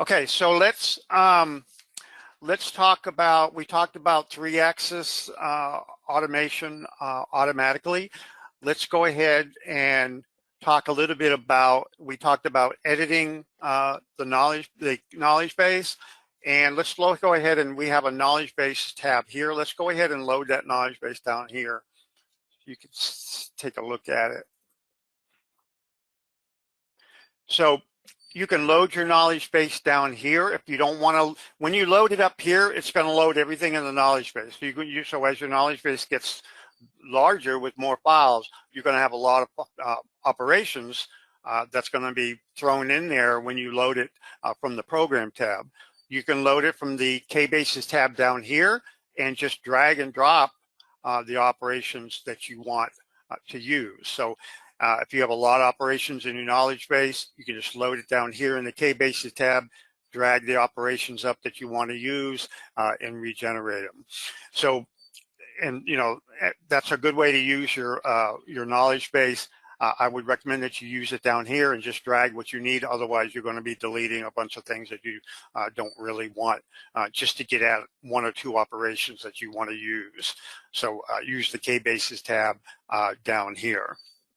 Okay, so let's talk about, we talked about 3-axis automation automatically. Let's go ahead and talk a little bit about, we talked about editing the knowledge base, and let's go ahead and we have a knowledge base tab here. Let's go ahead and load that knowledge base down here. You can take a look at it. So you can load your knowledge base down here. If you don't want to, when you load it up here, it's going to load everything in the knowledge base. So, so as your knowledge base gets larger with more files, you're going to have a lot of operations that's going to be thrown in there when you load it from the program tab. You can load it from the KBases tab down here and just drag and drop the operations that you want to use. So if you have a lot of operations in your knowledge base, you can just load it down here in the KBases tab, drag the operations up that you want to use, and regenerate them. So, and you know, that's a good way to use your knowledge base. I would recommend that you use it down here and just drag what you need. Otherwise, you're going to be deleting a bunch of things that you don't really want just to get at 1 or 2 operations that you want to use. So use the KBases tab down here.